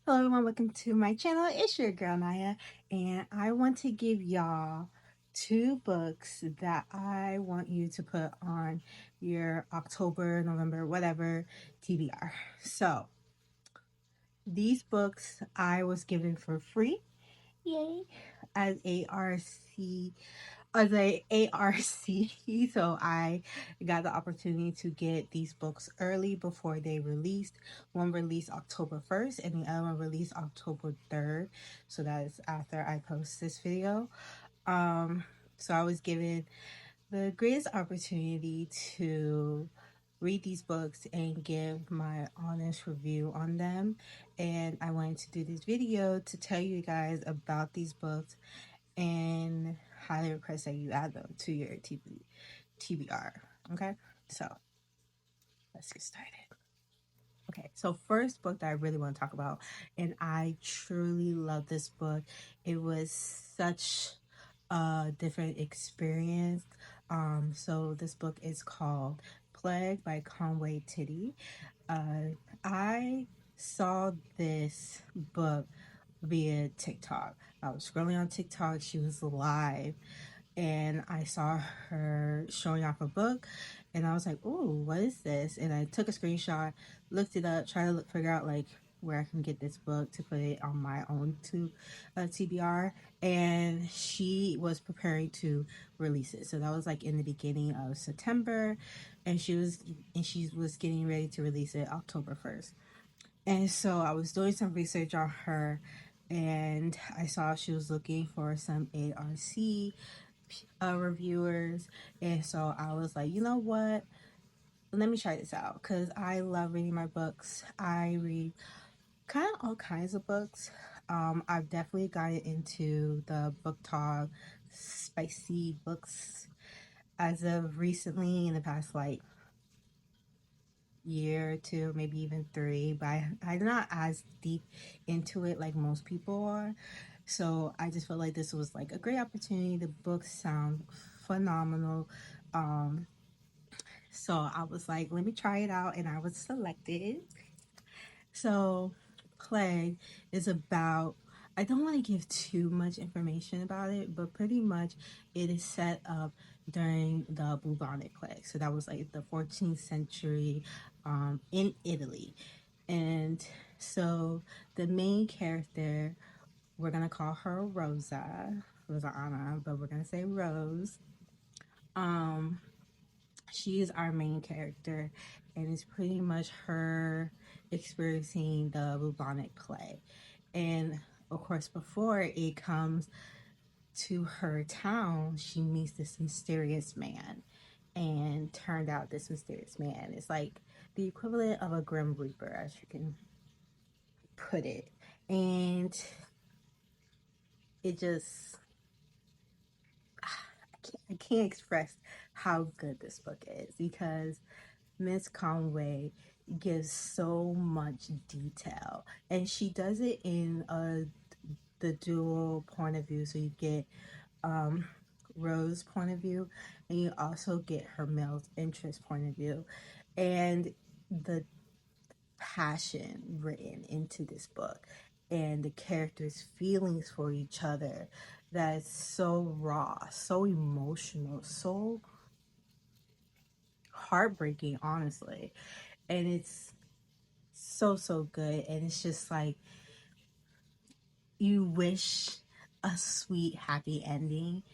Hello everyone, welcome to my channel. It's your girl Naya, and I want to give y'all two books that I want you to put on your October, November, whatever TBR. So these books I was given for free, yay, as ARC. So I got the opportunity to get these books early before they released. One released October 1st and the other one released October 3rd. So that is after I post this video. So I was given the greatest opportunity to read these books and give my honest review on them. And I wanted to do this video to tell you guys about these books and highly request that you add them to your TBR. Okay, so let's get started. Okay, so first book that I really want to talk about, and I truly love this book. It was such a different experience. So this book is called Plague by Conway Titty. I saw this book via TikTok. I was scrolling on TikTok. She was live and I saw her showing off a book and I was like, "Ooh, what is this?" And I took a screenshot, looked it up, tried to figure out like where I can get this book to put it on my own TBR. And she was preparing to release it, so that was like in the beginning of September, and she was getting ready to release it October 1st. And so I was doing some research on her, and I saw she was looking for some ARC reviewers. And so I was like, you know what? Let me try this out because I love reading my books. I read kind of all kinds of books. I've definitely gotten into the book talk, spicy books as of recently in the past like year or two, maybe even three, but I'm not as deep into it like most people are. So I just felt like this was like a great opportunity. The books sound phenomenal. Um, so I was like, let me try it out, and I was selected. So Plague is about, I don't want to give too much information about it, but pretty much it is set up during the bubonic plague. So that was like the 14th century in Italy. And so the main character, we're going to call her Rosa Anna, but we're going to say Rose. Um, she is our main character, and it's pretty much her experiencing the bubonic plague. And of course, before it comes to her town, she meets this mysterious man. And turned out this mysterious man is like the equivalent of a Grim Reaper, as you can put it. And it just, I can't express how good this book is because Miss Conway gives so much detail, and she does it in the dual point of view. So you get um, Rose's point of view, and you also get her male interest point of view, and the passion written into this book and the characters' feelings for each other that is so raw, so emotional, so heartbreaking, honestly. And it's so good, and it's just like you wish a sweet happy ending,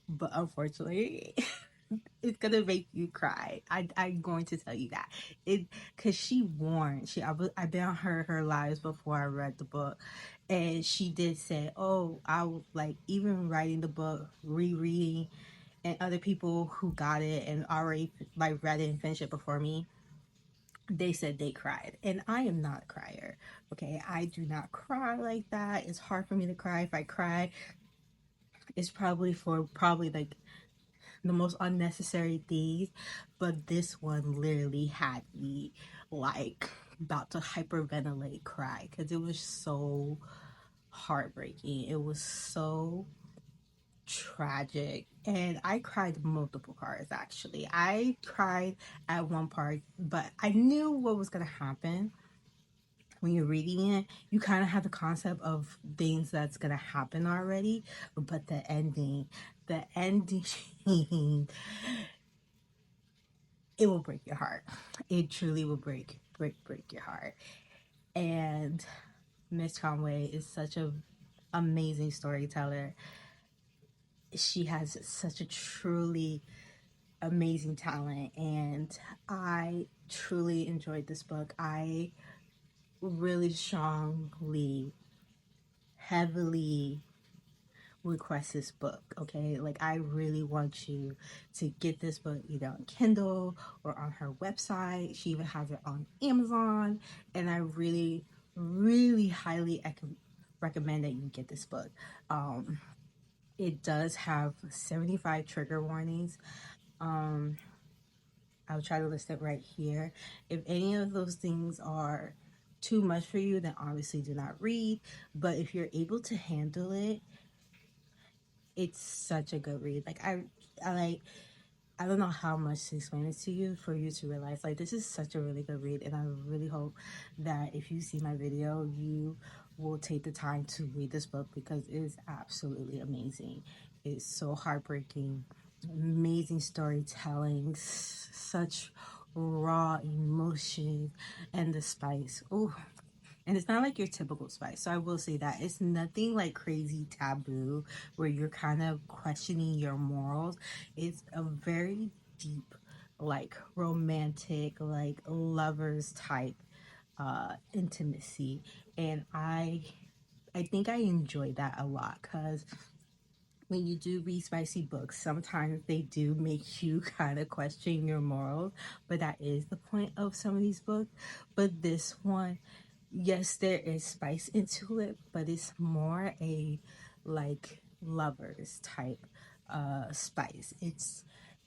but unfortunately it's gonna make you cry. I'm going to tell you that it, because she warned, I've been on her lives before I read the book, and she did say, oh, I was like, even writing the book, rereading, and other people who got it and already like read it and finished it before me, they said they cried, and I am not a crier. Okay, I do not cry like that. It's hard for me to cry. If I cry, it's probably like the most unnecessary things, but this one literally had me like about to hyperventilate cry because it was so heartbreaking. It was so tragic, and I cried multiple parts. Actually, I cried at one part, but I knew what was gonna happen. when you're reading it, you kind of have the concept of things that's gonna happen already, but the ending, it will break your heart. It truly will break your heart. And Miss Conway is such a amazing storyteller. She has such a truly amazing talent, and I truly enjoyed this book. I really strongly, heavily request this book. Okay, like I really want you to get this book either on Kindle or on her website. She even has it on Amazon, and I really highly recommend that you get this book. It does have 75 trigger warnings. I'll try to list it right here. If any of those things are too much for you, then obviously do not read. But if you're able to handle it, it's such a good read. Like I like I don't know how much to explain it to you for you to realize like this is such a really good read, and I really hope that if you see my video, you will take the time to read this book because it is absolutely amazing. It's so heartbreaking, amazing storytelling, such raw emotion, and the spice. Oh, and it's not like your typical spice. So I will say that it's nothing like crazy taboo where you're kind of questioning your morals. It's a very deep, like romantic, like lovers type intimacy. And I think I enjoy that a lot because when you do read spicy books, sometimes they do make you kind of question your morals, but that is the point of some of these books. But this one, yes, there is spice into it, but it's more a like lovers type spice. It's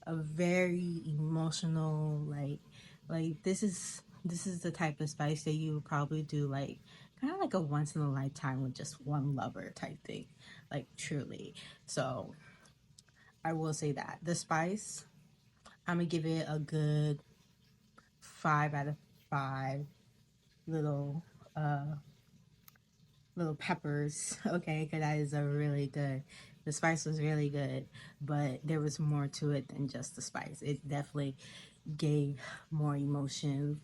a very emotional, like this is the type of spice that you would probably do like kind of like a once in a lifetime with just one lover type thing, like truly. So I will say that the spice, I'm gonna give it a good 5 out of 5 little little peppers. Okay, because that is a really good. The spice was really good, but there was more to it than just the spice. It definitely gave more emotion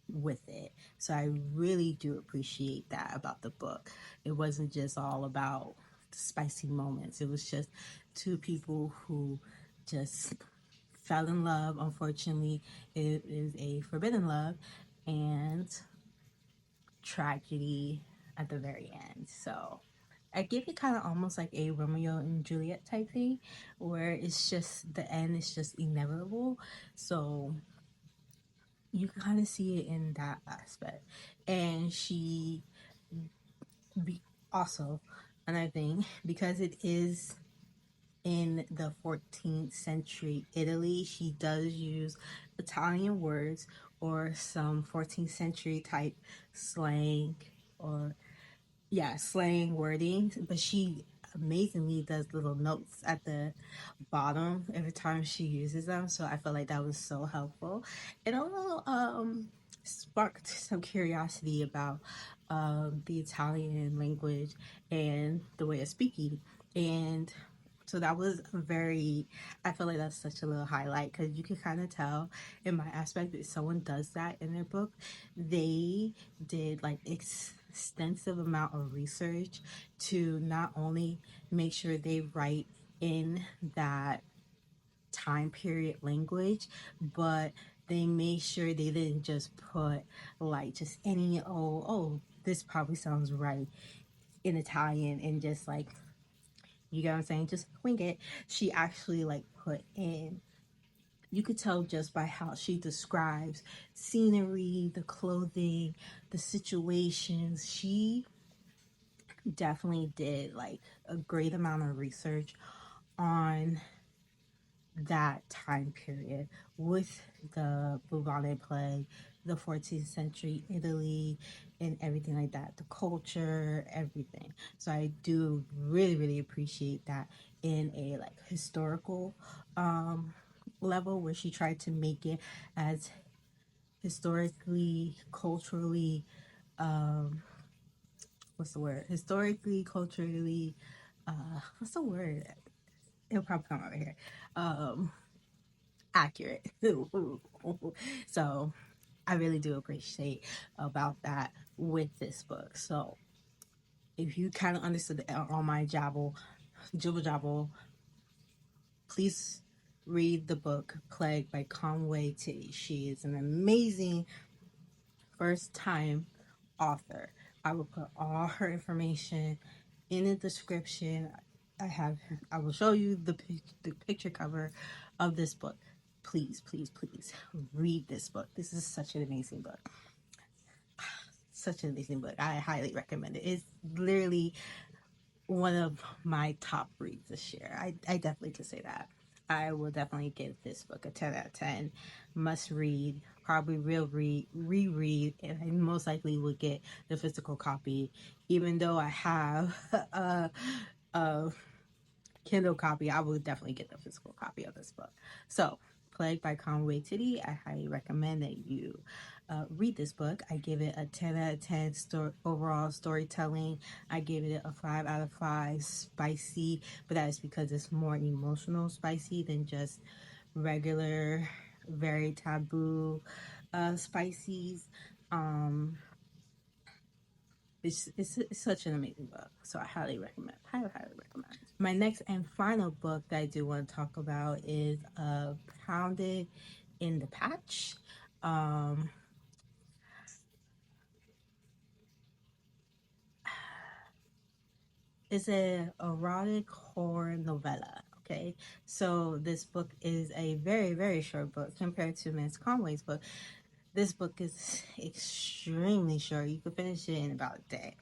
with it. So I really do appreciate that about the book. It wasn't just all about the spicy moments. It was just two people who just fell in love. Unfortunately, it is a forbidden love and tragedy at the very end. So I give it kind of almost like a Romeo and Juliet type thing where it's just the end is just inevitable. So you kind of see it in that aspect. And she be also another thing because it is in the 14th century Italy, she does use Italian words or some 14th century type slang or yeah, slang wording, but she amazingly does little notes at the bottom every time she uses them. So I feel like that was so helpful. It also sparked some curiosity about the Italian language and the way of speaking. And so that was a very, I feel like that's such a little highlight because you can kind of tell in my aspect that someone does that in their book. They did like extensive amount of research to not only make sure they write in that time period language, but they made sure they didn't just put like just any this probably sounds right in Italian and just like you get what I'm saying, just wing it. She actually like put in, you could tell just by how she describes scenery, the clothing, the situations. She definitely did like a great amount of research on that time period with the bubonic plague, the 14th century Italy, and everything like that, the culture, everything. So I do really appreciate that in a like historical level where she tried to make it as historically, culturally, what's the word? Historically, culturally, what's the word? It'll probably come over here. Accurate. So I really do appreciate about that with this book. So if you kind of understood the all my jibble jabble, please read the book Plague by Conway Titty. She is an amazing first time author. I will put all her information in the description. I will show you the picture cover of this book. Please, please, please read this book. This is such an amazing book. Such an amazing book. I highly recommend it. It's literally one of my top reads this year. I definitely could say that. I will definitely give this book a 10 out of 10. Must read, probably reread, and I most likely would get the physical copy, even though I have a Kindle copy. I would definitely get the physical copy of this book. So, Plague by Conway Titty. I highly recommend that you read this book. I give it a 10 out of 10 overall storytelling. I give it a 5 out of 5 spicy, but that is because it's more emotional spicy than just regular, very taboo spices. It's such an amazing book, so I highly recommend. Highly recommend. My next and final book that I do want to talk about is Pounded in the Patch. It's a erotic horror novella. Okay, so this book is a very short book compared to Miss Conway's book. This book is extremely short. You can finish it in about a day.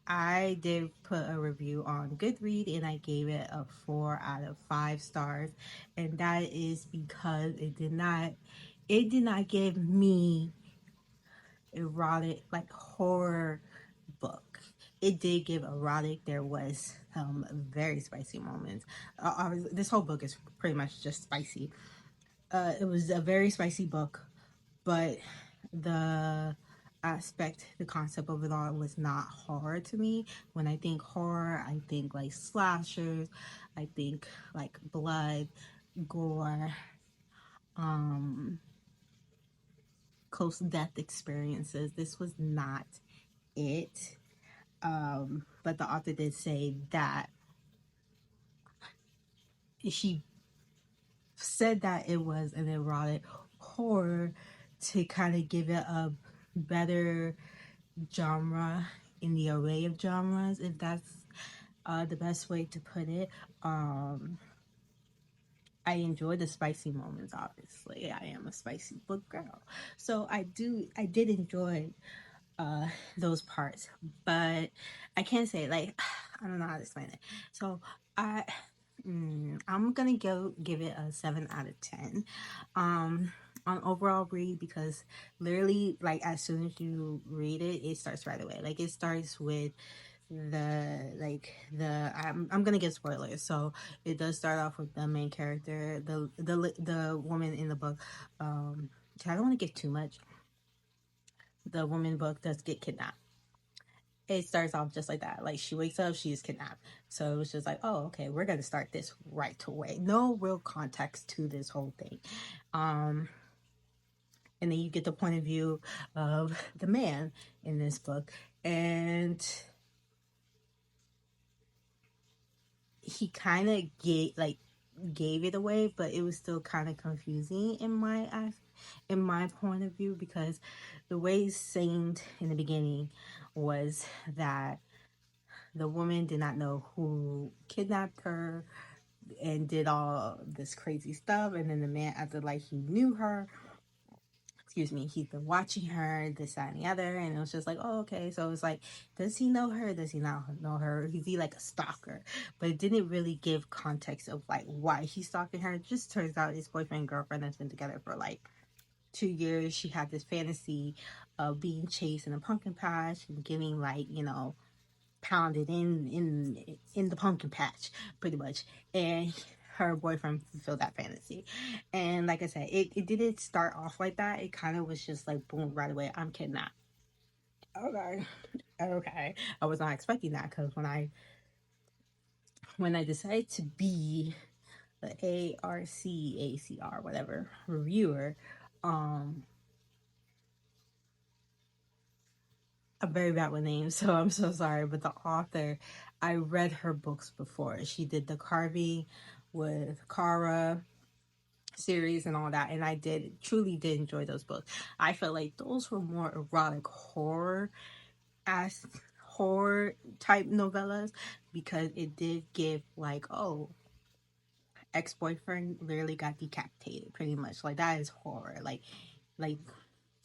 I did put a review on Goodreads and I gave it a 4 out of 5 stars, and that is because it did not give me erotic like horror book. It did give erotic. There was very spicy moments. This whole book is pretty much just spicy. It was a very spicy book, but the the concept of it all was not horror to me. When I think horror, I think like slashers, I think like blood, gore, close death experiences. This was not it. But the author did say that she said that it was an erotic horror to kind of give it a better genre in the array of genres, if that's the best way to put it. I enjoy the spicy moments. Obviously, I am a spicy book girl, so I did enjoy those parts, but I can't say like I don't know how to explain it. So I I'm gonna give it a 7 out of 10 on overall read, because literally like as soon as you read it, it starts right away. Like it starts with I'm gonna give spoilers. So it does start off with the main character, the woman in the book. I don't want to give too much. The woman book does get kidnapped. It starts off just like that. Like she wakes up, she is kidnapped. So it was just like, oh, okay, we're gonna start this right away. No real context to this whole thing. And then you get the point of view of the man in this book, and he kind of gave it away, but it was still kind of confusing in my point of view, because the way it seemed in the beginning was that the woman did not know who kidnapped her and did all this crazy stuff, and then the man acted like he knew her. Excuse me, he's been watching her, this, that, and the other, and it was just like, oh, okay. So it's like, does he know her? Does he not know her? Is he like a stalker? But it didn't really give context of like why he's stalking her. It just turns out his boyfriend and girlfriend has been together for like 2 years. She had this fantasy of being chased in a pumpkin patch and getting like, pounded in the pumpkin patch, pretty much. And her boyfriend fulfilled that fantasy. And like I said, it didn't start off like that. It kind of was just like boom right away. I'm kidnapped. Okay. Okay. I was not expecting that because when I decided to be the ARCACR whatever reviewer, um I'm very bad with names, so I'm so sorry. But the author, I read her books before. She did the carving with Kara series and all that, and I did truly did enjoy those books. I felt like those were more erotic as horror type novellas because it did give like, oh, ex-boyfriend literally got decapitated pretty much. Like that is horror. Like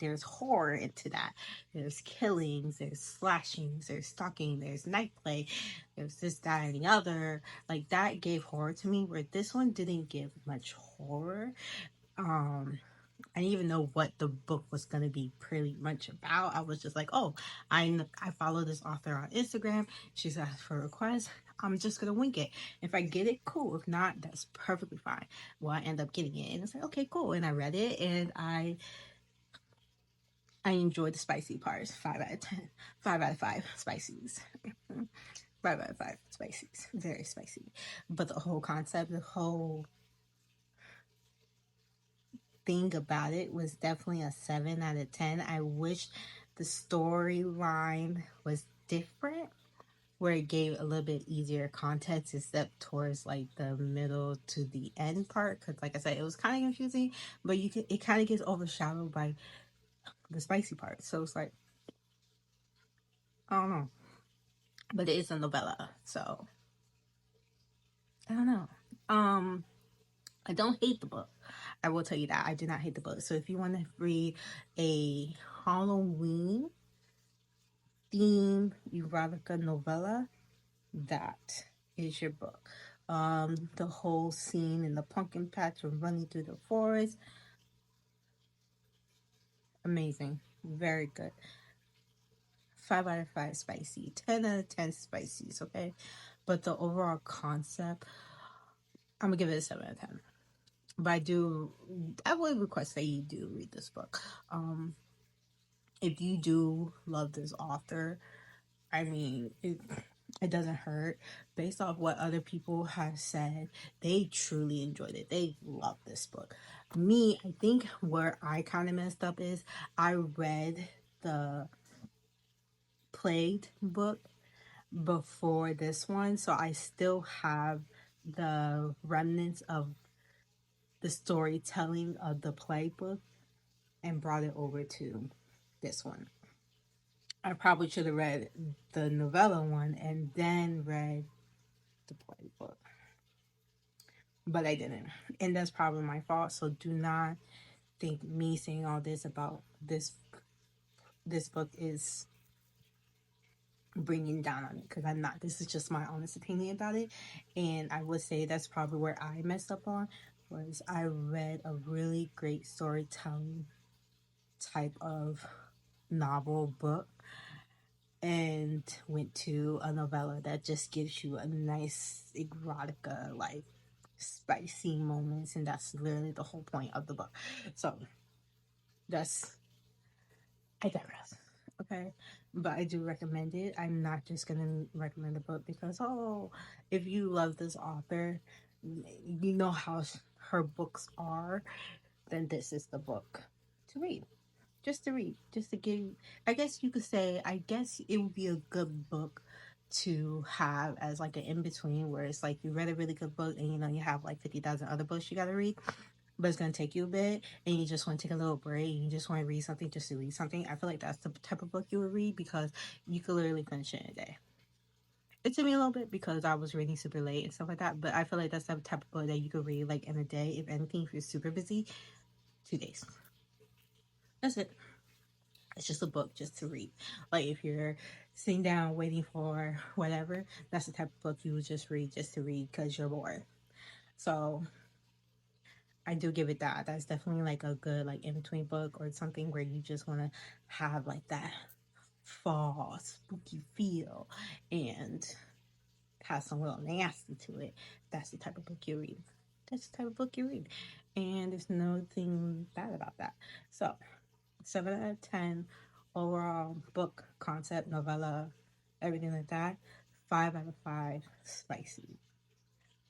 there's horror into that. There's killings, there's slashings, there's stalking, there's knife play, there's this, that, and the other. Like that gave horror to me, where this one didn't give much horror. I didn't even know what the book was gonna be pretty much about. I was just like, oh, I follow this author on Instagram. She's asked for a request. I'm just gonna wing it. If I get it, cool. If not, that's perfectly fine. Well, I end up getting it, and it's like, okay, cool. And I read it, and I enjoyed the spicy parts. 5 out of 10. 5 out of 5 spices. 5 out of 5 spices. Very spicy. But the whole concept, the whole thing about it was definitely a 7 out of 10. I wish the storyline was different, where it gave a little bit easier context except towards like the middle to the end part. Because, like I said, it was kind of confusing, but it kind of gets overshadowed by the spicy part. So it's like, I don't know. But it is a novella, so I don't know. Um, I don't hate the book. I will tell you that I do not hate the book. So if you want to read a Halloween themed erotica novella, that is your book. The whole scene in the pumpkin patch of running through the forest, amazing, very good. 5 out of 5 spicy, 10 out of 10 spices. Okay, but the overall concept, I'm gonna give it a 7 out of 10. But I would request that you do read this book. If you do love this author, I mean, it doesn't hurt. Based off what other people have said, they truly enjoyed it. They loved this book. Me, I think where I kind of messed up is I read the Plagued book before this one, so I still have the remnants of the storytelling of the Plague book and brought it over to this one. I probably should have read the novella one and then read the play book, but I didn't, and that's probably my fault. So do not think me saying all this about this book is bringing down on it, because I'm not. This is just my honest opinion about it, and I would say that's probably where I messed up on, was I read a really great storytelling type of novel book and went to a novella that just gives you a nice erotica, like spicy moments, and that's literally the whole point of the book. So that's, I digress. Okay, but I do recommend it. I'm not just gonna recommend the book because, oh, if you love this author, you know how her books are, then this is the book to read. Just to read, just to give, I guess you could say, I guess it would be a good book to have as like an in between, where it's like you read a really good book and you have like 50,000 other books you got to read, but it's going to take you a bit and you just want to take a little break and you just want to read something just to read something. I feel like that's the type of book you would read because you could literally finish it in a day. It took me a little bit because I was reading super late and stuff like that, but I feel like that's the type of book that you could read like in a day. If anything, if you're super busy, 2 days. That's it. It's just a book just to read. Like if you're sitting down waiting for whatever, that's the type of book you would just read just to read because you're bored. So I do give it that. That's definitely like a good like in between book or something where you just want to have like that fall spooky feel and have some little nasty to it. That's the type of book you read. that's the type of book you read. And there's nothing bad about that. So 7 out of 10 overall book concept, novella, everything like that. 5 out of 5 spicy.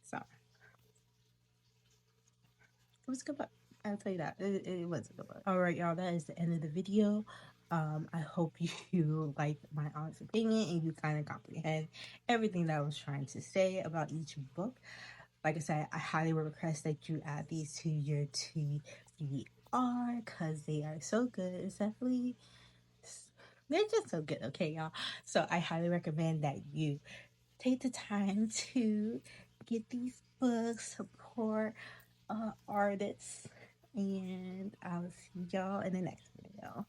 So it was a good book. I'll tell you that. It was a good book. All right, y'all. That is the end of the video. I hope you like my honest opinion and you kind of comprehend everything that I was trying to say about each book. Like I said, I highly request that you add these to your TBR because they are so good. It's definitely, they're just so good, okay, y'all? So I highly recommend that you take the time to get these books, support artists, and I'll see y'all in the next video.